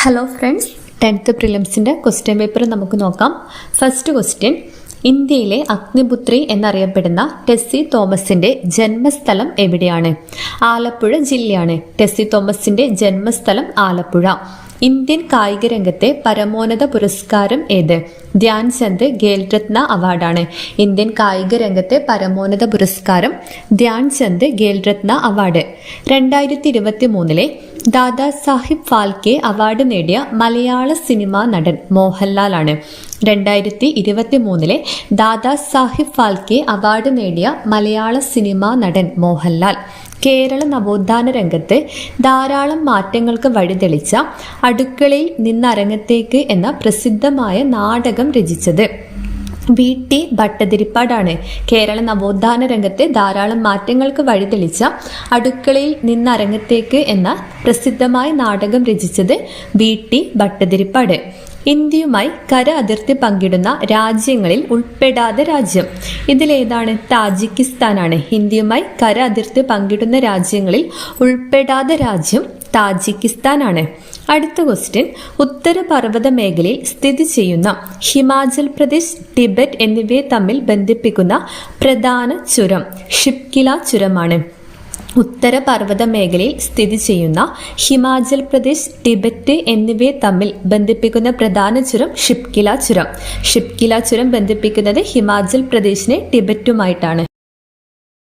Hello friends, 10th പ്രിലിംസിൻ്റെ question paper നമുക്ക് നോക്കാം. ഫസ്റ്റ് ക്വസ്റ്റ്യൻ, ഇന്ത്യയിലെ അഗ്നിപുത്രി എന്നറിയപ്പെടുന്ന ടെസ്സി തോമസിന്റെ ജന്മസ്ഥലം എവിടെയാണ്? ആലപ്പുഴ ജില്ലയാണ് ടെസ്സി തോമസിന്റെ ജന്മസ്ഥലം ആലപ്പുഴ. ഇന്ത്യൻ കായിക രംഗത്തെ പരമോന്നത പുരസ്കാരം ഏത്? ധ്യാൻചന്ദ് ഖേൽരത്ന അവാർഡാണ്. ഇന്ത്യൻ കായിക രംഗത്തെ പരമോന്നത പുരസ്കാരം ധ്യാൻചന്ദ് ഖേൽരത്ന അവാർഡ്. 2023 ദാദാ സാഹിബ് ഫാൽക്കെ അവാർഡ് നേടിയ മലയാള സിനിമാ നടൻ മോഹൻലാലാണ്. 2023 ദാദാ സാഹിബ് ഫാൽക്കെ അവാർഡ് നേടിയ മലയാള സിനിമാ നടൻ മോഹൻലാൽ. കേരള നവോത്ഥാന രംഗത്ത് ധാരാളം മാറ്റങ്ങൾക്ക് വഴിതെളിച്ച അടുക്കളയിൽ നിന്നരങ്ങത്തേക്ക് എന്ന പ്രസിദ്ധമായ നാടകം രചിച്ചത് VT ഭട്ടതിരിപ്പാടാണ്. കേരള നവോത്ഥാന രംഗത്ത് ധാരാളം മാറ്റങ്ങൾക്ക് വഴിതെളിച്ച അടുക്കളയിൽ നിന്നരങ്ങത്തേക്ക് എന്ന പ്രസിദ്ധമായ നാടകം രചിച്ചത് VT ഭട്ടതിരിപ്പാട്. ഇന്ത്യയുമായി കര അതിർത്തി പങ്കിടുന്ന രാജ്യങ്ങളിൽ ഉൾപ്പെടാത്ത രാജ്യം ഇതിലേതാണ്? താജിക്കിസ്ഥാനാണ്. ഇന്ത്യയുമായി കര അതിർത്തി പങ്കിടുന്ന രാജ്യങ്ങളിൽ ഉൾപ്പെടാത്ത രാജ്യം താജിക്കിസ്ഥാനാണ്. അടുത്ത ക്വസ്റ്റ്യൻ, ഉത്തര പർവ്വത മേഖലയിൽ സ്ഥിതി ചെയ്യുന്ന ഹിമാചൽ പ്രദേശ്, ടിബറ്റ് എന്നിവയെ തമ്മിൽ ബന്ധിപ്പിക്കുന്ന പ്രധാന ചുരം ഷിപ്കില ചുരമാണ്. ഉത്തര പർവ്വത മേഖലയിൽ സ്ഥിതി ചെയ്യുന്ന ഹിമാചൽ പ്രദേശ്, ടിബറ്റ് എന്നിവയെ തമ്മിൽ ബന്ധിപ്പിക്കുന്ന പ്രധാന ചുരം ഷിപ്കില ചുരം. ഷിപ്കില ചുരം ബന്ധിപ്പിക്കുന്നത് ഹിമാചൽ പ്രദേശിനെ ടിബറ്റുമായിട്ടാണ്.